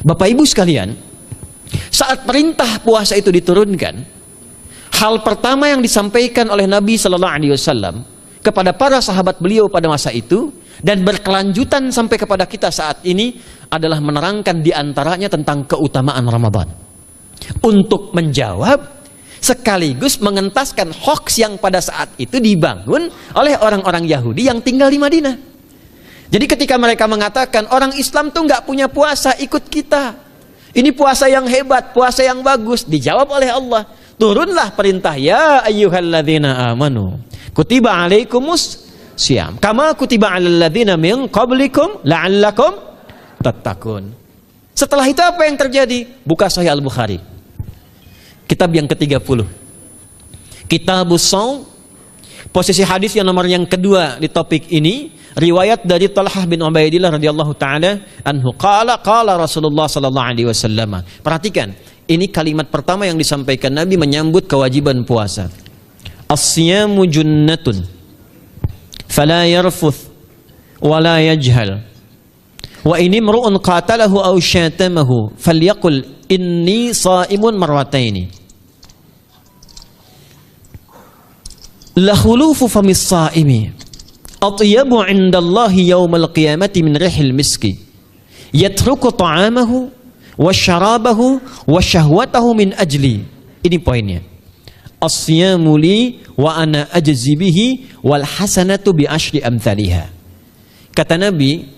Bapak Ibu sekalian, saat perintah puasa itu diturunkan, hal pertama yang disampaikan oleh Nabi Shallallahu Alaihi Wasallam kepada para sahabat beliau pada masa itu dan berkelanjutan sampai kepada kita saat ini adalah menerangkan diantaranya tentang keutamaan Ramadan untuk menjawab sekaligus mengentaskan hoaks yang pada saat itu dibangun oleh orang-orang Yahudi yang tinggal di Madinah. Jadi ketika mereka mengatakan orang Islam tuh nggak punya puasa, ikut kita. Ini puasa yang hebat, puasa yang bagus. Dijawab oleh Allah, turunlah perintah, ya ayyuhalladzina amanu kutiba alaikumus syiyam kama kutiba alal ladzina min qablikum la'allakum tattaqun. Setelah itu apa yang terjadi? Buka Sahih Al-Bukhari, kitab yang ke-30, Kitabus Shaum, posisi hadis yang nomor yang kedua di topik ini, riwayat dari Talhah bin Ubaidillah radhiyallahu taala anhu, qala Rasulullah sallallahu alaihi wasallam. Perhatikan, ini kalimat pertama yang disampaikan Nabi menyambut kewajiban puasa. As-siyamu junnatun fala yarfuth wala yajhal wa ini imru'un qatalahu aw syatamahu falyaqul inni sha'imun marwataini. La khulufu famis sha'imi atyabu 'indallahi yaumal qiyamati min rihil miski yatruku ta'amahu wa syarabahu wa syahwatahu min ajli. Ini poinnya. As-siyamu li wa ana ajzi bihi wal hasanatu bi asyri amthaliha. Kata Nabi,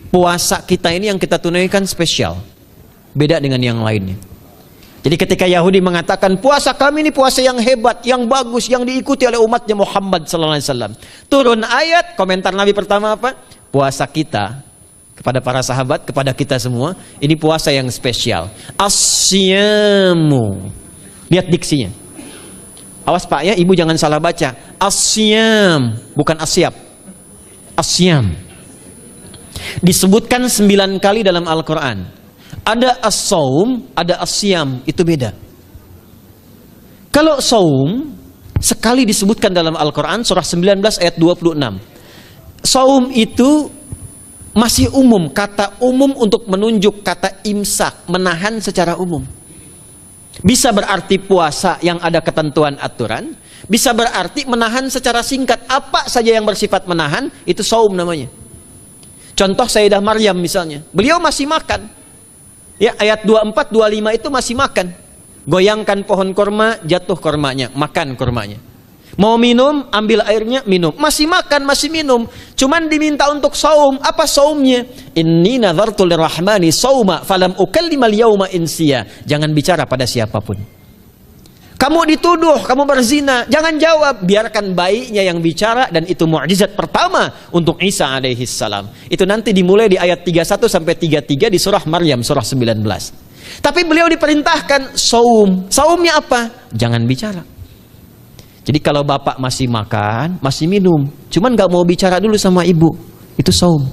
puasa kita ini yang kita tunaikan spesial, beda dengan yang lainnya. Jadi ketika Yahudi mengatakan puasa kami ini puasa yang hebat, yang bagus, yang diikuti oleh umatnya Muhammad sallallahu alaihi wasallam, turun ayat, komentar Nabi pertama apa? Puasa kita kepada para sahabat, kepada kita semua, ini puasa yang spesial. As-siyamu. Lihat diksinya. Awas Pak ya, Ibu jangan salah baca. As-siyam, bukan asyab. As-siyam. Disebutkan 9 kali dalam Al-Quran. Ada as-saum, ada as-siyam, itu beda. Kalau saum, sekali disebutkan dalam Al-Quran, surah 19 ayat 26. Saum itu masih umum, kata umum untuk menunjuk kata imsak, menahan secara umum. Bisa berarti puasa yang ada ketentuan aturan, bisa berarti menahan secara singkat. Apa saja yang bersifat menahan, itu saum namanya. Contoh Sayyidah Maryam misalnya, beliau masih makan. Ya, ayat 24, 25 itu masih makan. Goyangkan pohon korma, jatuh kormanya, makan kormanya. Mau minum, ambil airnya, minum. Masih makan, masih minum. Cuman diminta untuk saum. Apa saumnya? Inni nadhartu lirrahmani sauma falam ukallimal yauma insiya. Jangan bicara pada siapapun. Kamu dituduh, kamu berzina, jangan jawab. Biarkan bayinya yang bicara, dan itu mukjizat pertama untuk Isa alaihi salam. Itu nanti dimulai di ayat 31 sampai 33 di surah Maryam, surah 19. Tapi beliau diperintahkan saum. Saumnya apa? Jangan bicara. Jadi kalau bapak masih makan, masih minum, cuman gak mau bicara dulu sama ibu, itu saum.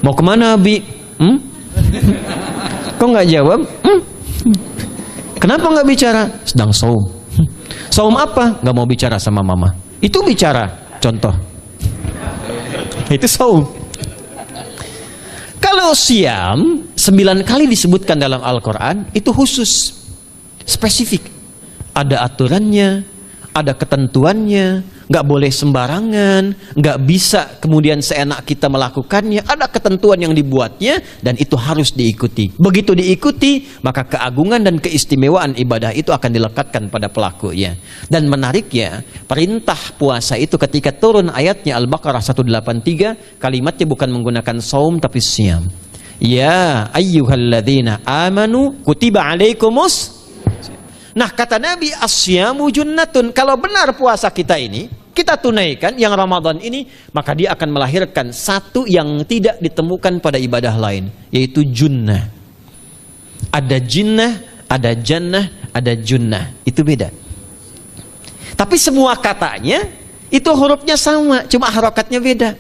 Mau kemana Abi? Kok gak jawab? Kenapa gak bicara? Sedang saum. Saum apa? Gak mau bicara sama mama. Itu bicara, contoh. Itu saum. Kalau siam, 9 kali disebutkan dalam Al-Quran, itu khusus, spesifik. Ada aturannya, ada ketentuannya, nggak boleh sembarangan, nggak bisa kemudian seenak kita melakukannya. Ada ketentuan yang dibuatnya dan itu harus diikuti. Begitu diikuti, maka keagungan dan keistimewaan ibadah itu akan dilekatkan pada pelakunya. Dan menariknya, perintah puasa itu ketika turun ayatnya Al-Baqarah 183, kalimatnya bukan menggunakan saum tapi siyam. Ya ayyuhalladzina amanu kutiba alaikumus. Nah kata Nabi, asyamu junnatun. Kalau benar puasa kita ini kita tunaikan yang Ramadan ini, maka dia akan melahirkan satu yang tidak ditemukan pada ibadah lain, yaitu junnah. Ada jinnah, ada jannah, ada junnah. Itu beda. Tapi semua katanya itu hurufnya sama, cuma harokatnya beda.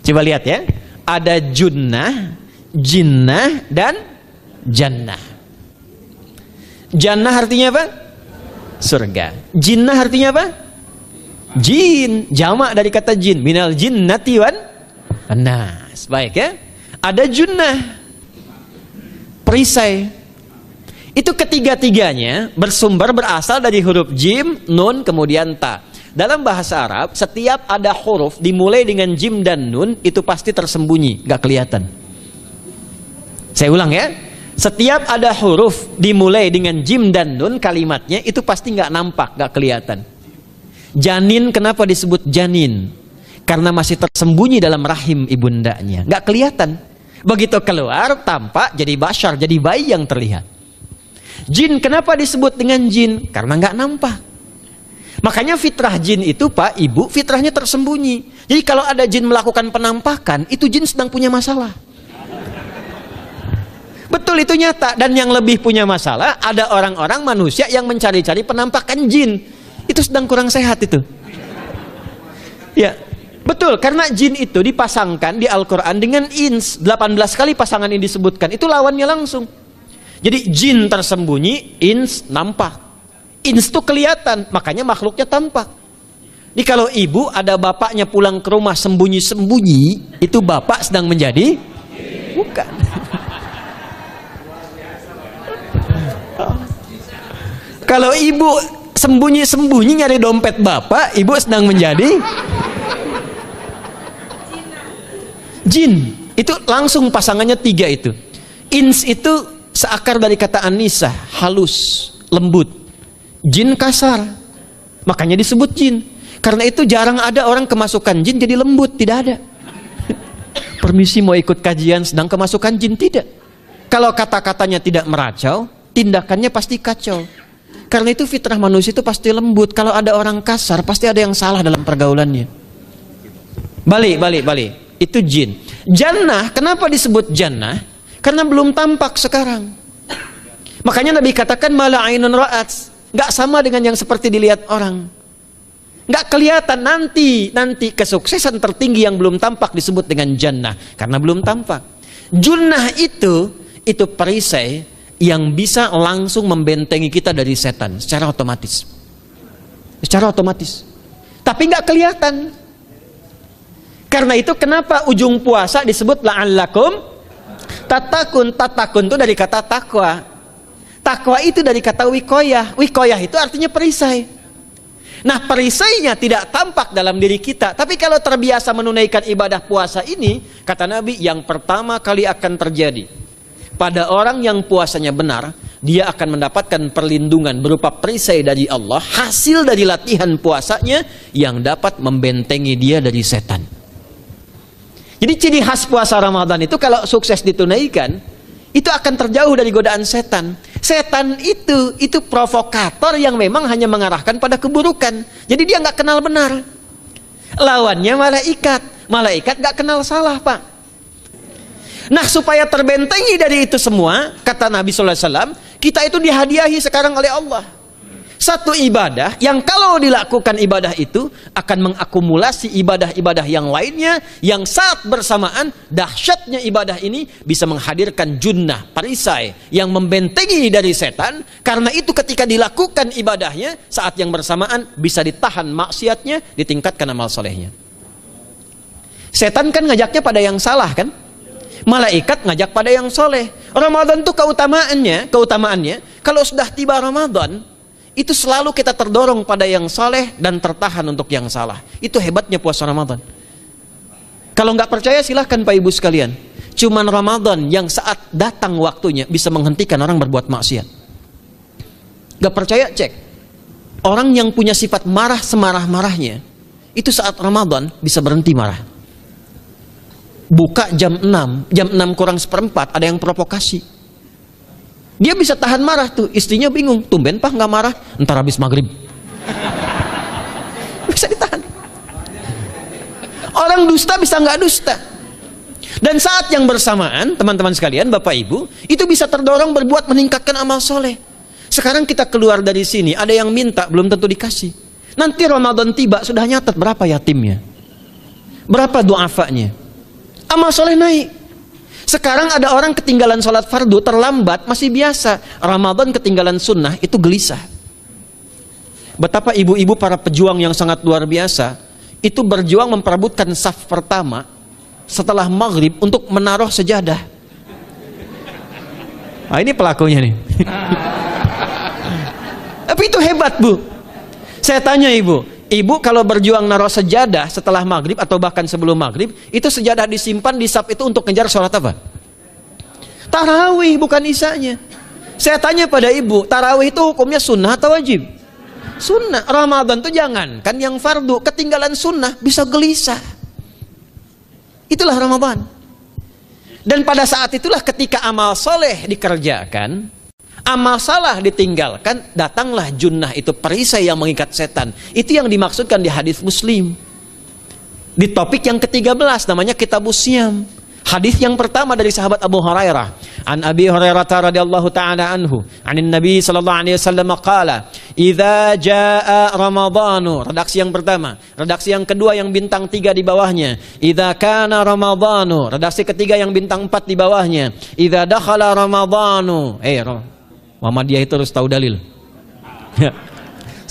Coba lihat ya. Ada junnah, jinnah, dan jannah. Jannah artinya apa? Surga. Jinnah artinya apa? Jin. Jamak dari kata jin. Minal jinnati wan nas. Baik ya. Ada junnah. perisai. Itu ketiga-tiganya berasal dari huruf jim, nun, kemudian ta. Dalam bahasa Arab, setiap ada huruf dimulai dengan jim dan nun, itu pasti tersembunyi, gak kelihatan. Saya ulang ya. Setiap ada huruf dimulai dengan jim dan nun, kalimatnya itu pasti gak nampak, gak kelihatan. Janin, kenapa disebut janin? Karena masih tersembunyi dalam rahim ibundanya, gak kelihatan. Begitu keluar, tampak jadi bashar, jadi bayi yang terlihat. Jin, kenapa disebut dengan jin? Karena nggak nampak. Makanya fitrah jin itu, Pak, Ibu, fitrahnya tersembunyi. Jadi kalau ada jin melakukan penampakan, itu jin sedang punya masalah. Betul, itu nyata. Dan yang lebih punya masalah, ada orang-orang manusia yang mencari-cari penampakan jin. Itu sedang kurang sehat itu. Ya, betul. Karena jin itu dipasangkan di Al-Quran dengan ins. 18 kali pasangan ini disebutkan. Itu lawannya langsung. Jadi jin tersembunyi, ins nampak. Ins itu kelihatan, makanya makhluknya tampak. Jadi kalau ibu ada bapaknya pulang ke rumah sembunyi-sembunyi, itu bapak sedang menjadi? Bukan. Kalau ibu sembunyi-sembunyi nyari dompet bapak, ibu sedang menjadi? Jin. Itu langsung pasangannya 3 itu. Ins itu seakar dari kata anisa, halus, lembut. Jin kasar, makanya disebut jin. Karena itu jarang ada orang kemasukan jin jadi lembut, tidak ada. Permisi mau ikut kajian sedang kemasukan jin, tidak. Kalau kata-katanya tidak meracau, tindakannya pasti kacau. Karena itu fitrah manusia itu pasti lembut. Kalau ada orang kasar, pasti ada yang salah dalam pergaulannya. Balik. Itu jin. Jannah, kenapa disebut jannah? Karena belum tampak sekarang. Makanya Nabi katakan mala ainun ra'at, nggak sama dengan yang seperti dilihat orang. Nggak kelihatan. Nanti kesuksesan tertinggi yang belum tampak disebut dengan jannah, karena belum tampak. Junnah itu perisai yang bisa langsung membentengi kita dari setan secara otomatis. Tapi nggak kelihatan. Karena itu kenapa ujung puasa disebut la'allakum tatakun itu dari kata takwa. Takwa itu dari kata wikoyah. Wikoyah itu artinya perisai. Nah, perisainya tidak tampak dalam diri kita. Tapi kalau terbiasa menunaikan ibadah puasa ini, kata Nabi, yang pertama kali akan terjadi pada orang yang puasanya benar, dia akan mendapatkan perlindungan berupa perisai dari Allah, hasil dari latihan puasanya yang dapat membentengi dia dari setan. Jadi ciri khas puasa Ramadan itu kalau sukses ditunaikan, itu akan terjauh dari godaan setan. Setan itu provokator yang memang hanya mengarahkan pada keburukan. Jadi dia nggak kenal benar. Lawannya malaikat. Malaikat nggak kenal salah, Pak. Nah, supaya terbentengi dari itu semua, kata Nabi SAW, kita itu dihadiahi sekarang oleh Allah satu ibadah yang kalau dilakukan ibadah itu akan mengakumulasi ibadah-ibadah yang lainnya, yang saat bersamaan dahsyatnya ibadah ini bisa menghadirkan junnah, perisai yang membentengi dari setan. Karena itu ketika dilakukan ibadahnya, saat yang bersamaan bisa ditahan maksiatnya, ditingkatkan amal solehnya. Setan kan ngajaknya pada yang salah kan? Malaikat ngajak pada yang soleh. Ramadan itu keutamaannya kalau sudah tiba Ramadan, itu selalu kita terdorong pada yang saleh dan tertahan untuk yang salah. Itu hebatnya puasa Ramadan. Kalau nggak percaya silahkan Pak Ibu sekalian. Cuman Ramadan yang saat datang waktunya bisa menghentikan orang berbuat maksiat. Nggak percaya cek. Orang yang punya sifat marah semarah-marahnya, itu saat Ramadan bisa berhenti marah. Buka jam 6 kurang seperempat ada yang provokasi. Dia bisa tahan marah tuh, istrinya bingung, tumben Pak nggak marah, ntar habis maghrib. Bisa ditahan. Orang dusta bisa nggak dusta. Dan saat yang bersamaan, teman-teman sekalian, Bapak Ibu, itu bisa terdorong berbuat meningkatkan amal soleh. Sekarang kita keluar dari sini, ada yang minta, belum tentu dikasih. Nanti Ramadan tiba, sudah nyatet berapa yatimnya, berapa du'afanya, amal soleh naik. Sekarang ada orang ketinggalan sholat fardu terlambat masih biasa. Ramadan ketinggalan sunnah itu gelisah. Betapa ibu-ibu para pejuang yang sangat luar biasa itu berjuang memperebutkan saf pertama setelah maghrib untuk menaruh sejadah. Nah, ini pelakunya nih. Tapi itu hebat, Bu. Saya tanya ibu kalau berjuang naruh sejadah setelah maghrib atau bahkan sebelum maghrib, itu sejadah disimpan di saf itu untuk kejar sholat apa? Tarawih, bukan isanya. Saya tanya pada ibu, tarawih itu hukumnya sunnah atau wajib? Sunnah. Ramadan tuh jangan kan yang fardu, ketinggalan sunnah bisa gelisah. Itulah Ramadan. Dan pada saat itulah ketika amal soleh dikerjakan, amal salah ditinggalkan, datanglah junnah, itu perisai yang mengikat setan. Itu yang dimaksudkan di hadis Muslim. Di topik yang ke-13 namanya Kitabus Syiyam. Hadis yang pertama dari sahabat Abu Hurairah. An Abi Hurairah radhiyallahu ta'ala anhu, anin Nabi sallallahu alaihi wasallam qala, "Idza jaa Ramadhanu." Redaksi yang pertama. Redaksi yang kedua yang bintang 3 di bawahnya. "Idza kana Ramadhanu." Redaksi ketiga yang bintang 4 di bawahnya. "Idza dakhala Ramadhanu." Muhammadiyah itu harus tahu dalil. Ya.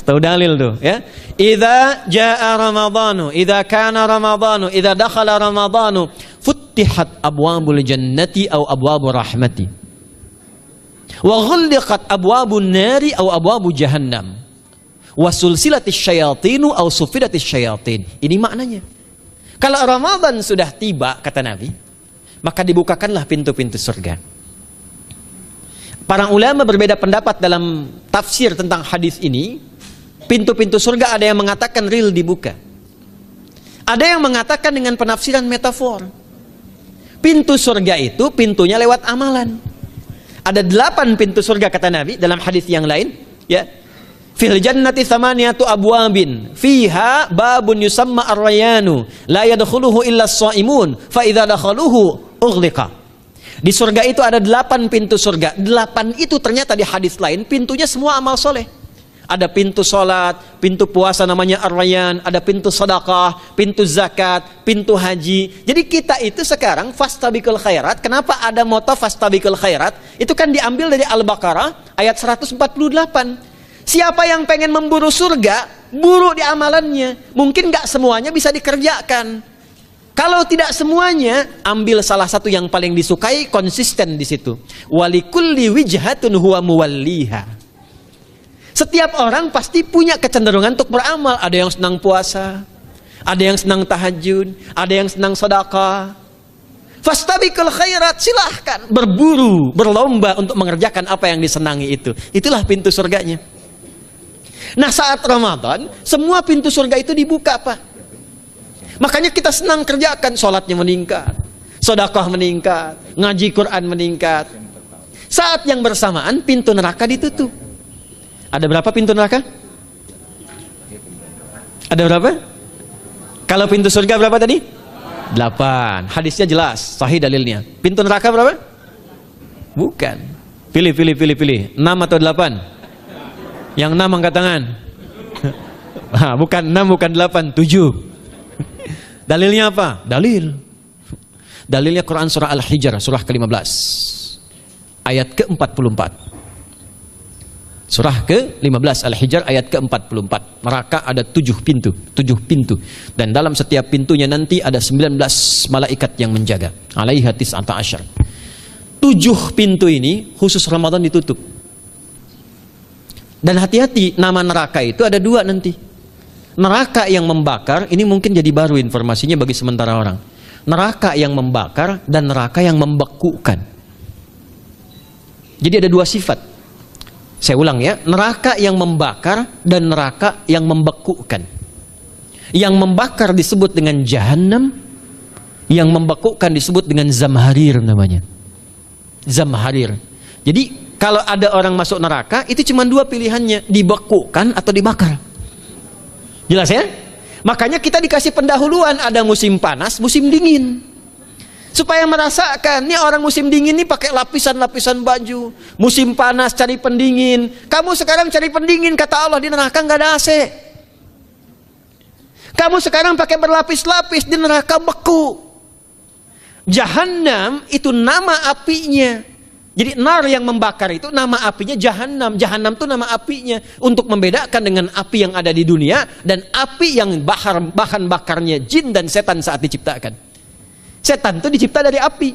Tahu dalil tuh, ya. Idza jaa Ramadhanu, idza kana Ramadhanu, idza dakhala Ramadhanu, futtihat abwabul jannati aw abwabur rahmati. Wa ghulliqat abwabun nari aw abwabu jahannam. Wa sulsilatis syayatinu aw sufidatis syayatin. Ini maknanya. Kalau Ramadan sudah tiba, kata Nabi, maka dibukakanlah pintu-pintu surga. Para ulama berbeda pendapat dalam tafsir tentang hadis ini. Pintu-pintu surga ada yang mengatakan real dibuka. Ada yang mengatakan dengan penafsiran metafor. Pintu surga itu pintunya lewat amalan. Ada 8 pintu surga kata Nabi dalam hadis yang lain, ya. Fil jannati thamaniyatu abwabin fiha babun yusamma ar-rayanu la yadkhuluhu illa as-shaimun fa idza dakhaluhu ughliqa. Di surga itu ada 8 pintu surga. 8 itu ternyata di hadis lain pintunya semua amal soleh. Ada pintu sholat, pintu puasa namanya ar-rayyan, ada pintu sedekah, pintu zakat, pintu haji. Jadi kita itu sekarang fastabiqul khairat. Kenapa ada moto fastabiqul khairat? Itu kan diambil dari Al-Baqarah ayat 148. Siapa yang pengen memburu surga, buru di amalannya. Mungkin nggak semuanya bisa dikerjakan. Kalau tidak semuanya, ambil salah satu yang paling disukai, konsisten di situ. Walikulli wijhatun huwa muwalliha. Setiap orang pasti punya kecenderungan untuk beramal. Ada yang senang puasa, ada yang senang tahajud, ada yang senang sedekah. Fastabiqul khairat, silahkan berburu, berlomba untuk mengerjakan apa yang disenangi itu. Itulah pintu surganya. Nah, saat Ramadan, semua pintu surga itu dibuka, Pak. Makanya kita senang kerjakan, sholatnya meningkat, sedekah meningkat, ngaji Quran meningkat. Saat yang bersamaan pintu neraka ditutup. Ada berapa pintu neraka? Ada berapa? Kalau pintu surga berapa tadi? 8. Hadisnya jelas, sahih dalilnya. Pintu neraka berapa? Bukan. Pilih. 6 atau 8? Yang 6 angkat tangan. Bukan 6, bukan 8, 7. Dalilnya apa? Dalilnya Quran surah Al-Hijr, surah ke-15. Ayat ke-44. Surah ke-15 Al-Hijr ayat ke-44. Neraka ada 7 pintu. Dan dalam setiap pintunya nanti ada 19 malaikat yang menjaga. Alaiha tis'ata asyar. 7 pintu ini khusus Ramadan ditutup. Dan hati-hati, nama neraka itu ada 2 nanti. Neraka yang membakar, ini mungkin jadi baru informasinya bagi sementara orang. Neraka yang membakar dan neraka yang membekukan. Jadi ada 2 sifat. Saya ulang ya, neraka yang membakar dan neraka yang membekukan. Yang membakar disebut dengan Jahannam, yang membekukan disebut dengan Zamharir namanya. Zamharir. Jadi kalau ada orang masuk neraka, itu cuma 2 pilihannya, dibekukan atau dibakar. Jelas ya? Makanya kita dikasih pendahuluan, ada musim panas, musim dingin. Supaya merasakan, nih orang musim dingin nih pakai lapisan-lapisan baju. Musim panas cari pendingin. Kamu sekarang cari pendingin, kata Allah, di neraka nggak ada AC. Kamu sekarang pakai berlapis-lapis, di neraka beku. Jahannam itu nama apinya. Jadi nar yang membakar itu nama apinya Jahannam. Jahannam itu nama apinya. Untuk membedakan dengan api yang ada di dunia dan api yang bahan bakarnya jin dan setan saat diciptakan. Setan itu dicipta dari api.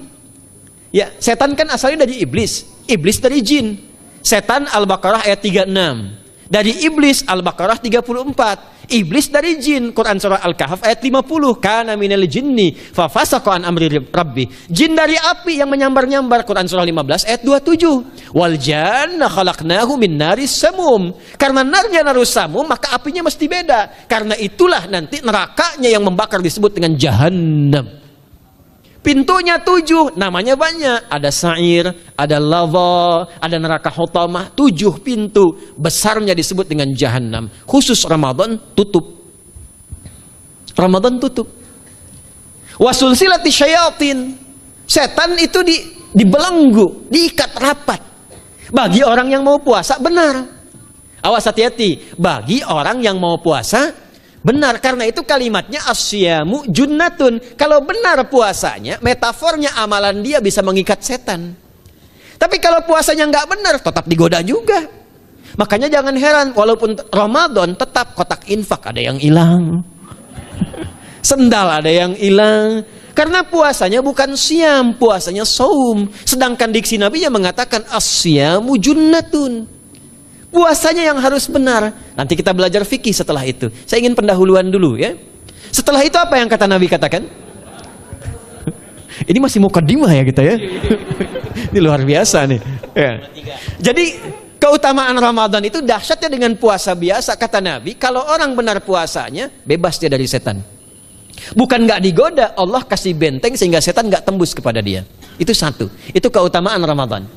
Ya, setan kan asalnya dari iblis. iblis dari jin. Setan Al-Baqarah ayat 36. Dari iblis Al-Baqarah 34. Iblis dari jin, Quran surah Al-Kahf ayat 50. Kana minal jinni fa fasaqa an amri rabbi. Jin dari api yang menyambar-nyambar, Quran surah 15 ayat 27. Wal janna khalaqnahu min naris samum. Karena narnya narus samum, maka apinya mesti beda. Karena itulah nanti nerakanya yang membakar disebut dengan Jahannam. Pintunya 7, namanya banyak. Ada sa'ir, ada lava, ada neraka hutamah. 7 pintu. Besarnya disebut dengan Jahannam. Khusus Ramadan tutup. Ramadan tutup. Wasulsilati syayatin. Setan itu dibelenggu, diikat rapat. Bagi orang yang mau puasa, benar. Awas hati-hati. Bagi orang yang mau puasa, benar. Karena itu kalimatnya asyamu junnatun. Kalau benar puasanya, metafornya amalan dia bisa mengikat setan. Tapi kalau puasanya nggak benar, tetap digoda juga. Makanya jangan heran, walaupun Ramadan tetap kotak infak ada yang hilang. Sendal ada yang hilang. Karena puasanya bukan siam, puasanya saum. Sedangkan diksi Nabi yang mengatakan asyamu junnatun. Puasanya yang harus benar. Nanti kita belajar fikih setelah itu. Saya ingin pendahuluan dulu ya. Setelah itu apa yang kata Nabi katakan? Ini masih mukadimah ya kita ya. Ini luar biasa nih. Ya. Jadi keutamaan Ramadan itu dahsyatnya dengan puasa biasa. Kata Nabi, kalau orang benar puasanya, bebas dia dari setan. Bukan nggak digoda, Allah kasih benteng sehingga setan nggak tembus kepada dia. Itu satu. Itu keutamaan Ramadan.